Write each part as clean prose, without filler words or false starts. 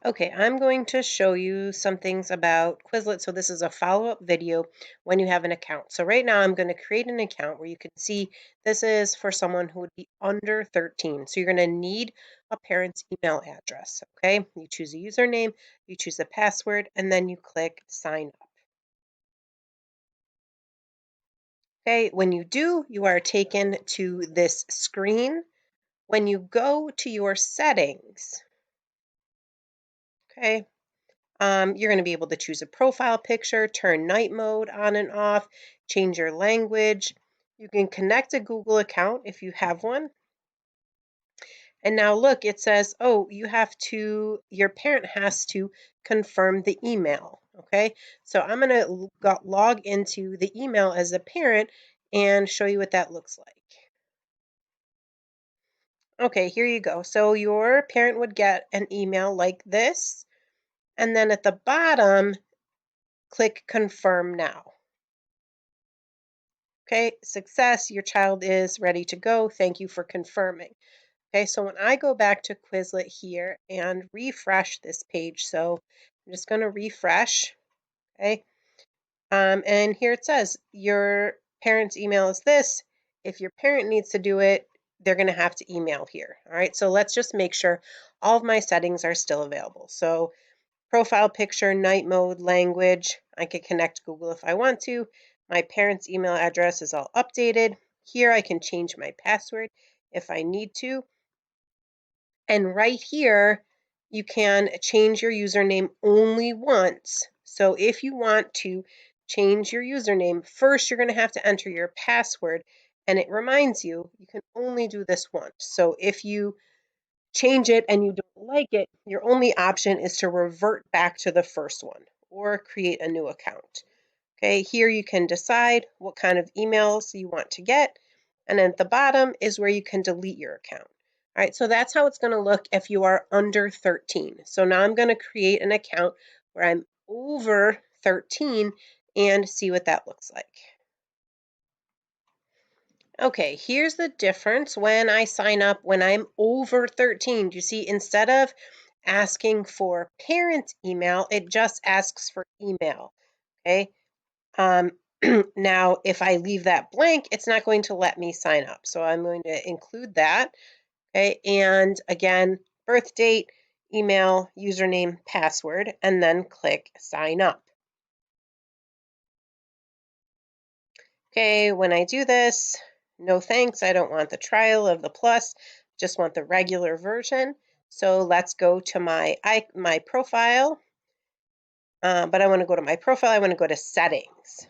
Okay, I'm going to show you some things about Quizlet. So this is a follow-up video when you have an account. So right now I'm going to create an account where you can see this is for someone who would be under 13. So you're going to need a parent's email address. Okay, you choose a username, you choose a password, and then you click sign up. Okay, when you do, you are taken to this screen. When you go to your settings, okay, you're going to be able to choose a profile picture, turn night mode on and off, change your language. You can connect a Google account if you have one. And now look, it says, oh, your parent has to confirm the email. Okay, so I'm going to log into the email as a parent and show you what that looks like. Okay, here you go. So your parent would get an email like this. And then at the bottom, click confirm now. Okay, success, your child is ready to go. Thank you for confirming. Okay, so when I go back to Quizlet here and refresh this page, so I'm just going to refresh, okay, and here it says your parent's email is this. If your parent needs to do it, they're going to have to email here. All right, so let's just make sure all of my settings are still available. So profile picture, night mode, language. I can connect Google if I want to. My parents' email address is all updated. Here I can change my password if I need to. And right here, you can change your username only once. So if you want to change your username, first you're going to have to enter your password. And it reminds you, you can only do this once. So if you change it and you don't like it, your only option is to revert back to the first one or create a new account. Okay, here you can decide what kind of emails you want to get. And at the bottom is where you can delete your account. All right, so that's how it's going to look if you are under 13. So now I'm going to create an account where I'm over 13 and see what that looks like. Okay, here's the difference when I sign up when I'm over 13. Do you see, instead of asking for parent email, it just asks for email, okay? Now, if I leave that blank, it's not going to let me sign up. So I'm going to include that, okay? And again, birth date, email, username, password, and then click sign up. Okay, when I do this, no thanks, I don't want the trial of the plus, just want the regular version. So let's go to my profile, but I want to go to my profile, I want to go to settings.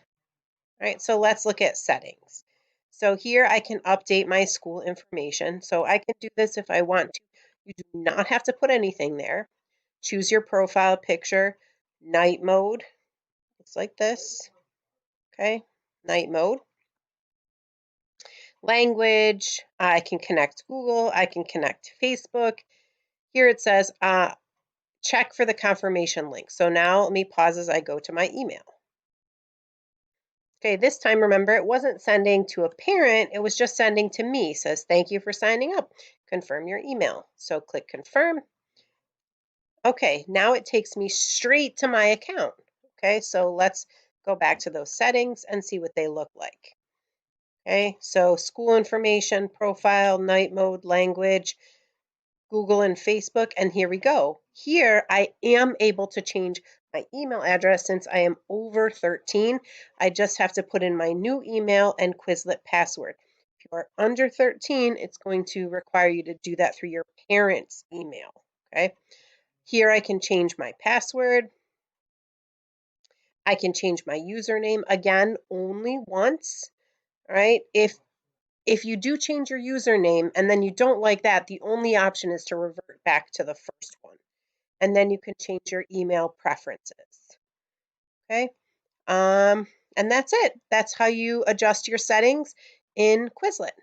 All right, so let's look at settings. So here I can update my school information. So I can do this if I want to. You do not have to put anything there. Choose your profile picture, night mode, looks like this, okay, night mode. Language, I can connect Google, I can connect Facebook. Here it says check for the confirmation link. So now let me pause as I go to my email. Okay, this time remember it wasn't sending to a parent, it was just sending to me. It says thank you for signing up. Confirm your email. So click confirm. Okay, now it takes me straight to my account. Okay, so let's go back to those settings and see what they look like. Okay, so school information, profile, night mode, language, Google and Facebook, and here we go. Here I am able to change my email address since I am over 13. I just have to put in my new email and Quizlet password. If you are under 13, it's going to require you to do that through your parents' email. Okay, here I can change my password. I can change my username again only once. All right, if you do change your username and then you don't like that, the only option is to revert back to the first one. And then you can change your email preferences. Okay, and that's it. That's how you adjust your settings in Quizlet.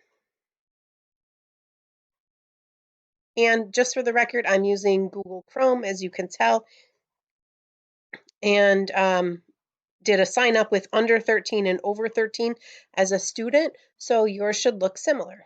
And just for the record, I'm using Google Chrome, as you can tell, and did a sign up with under 13 and over 13 as a student, so yours should look similar.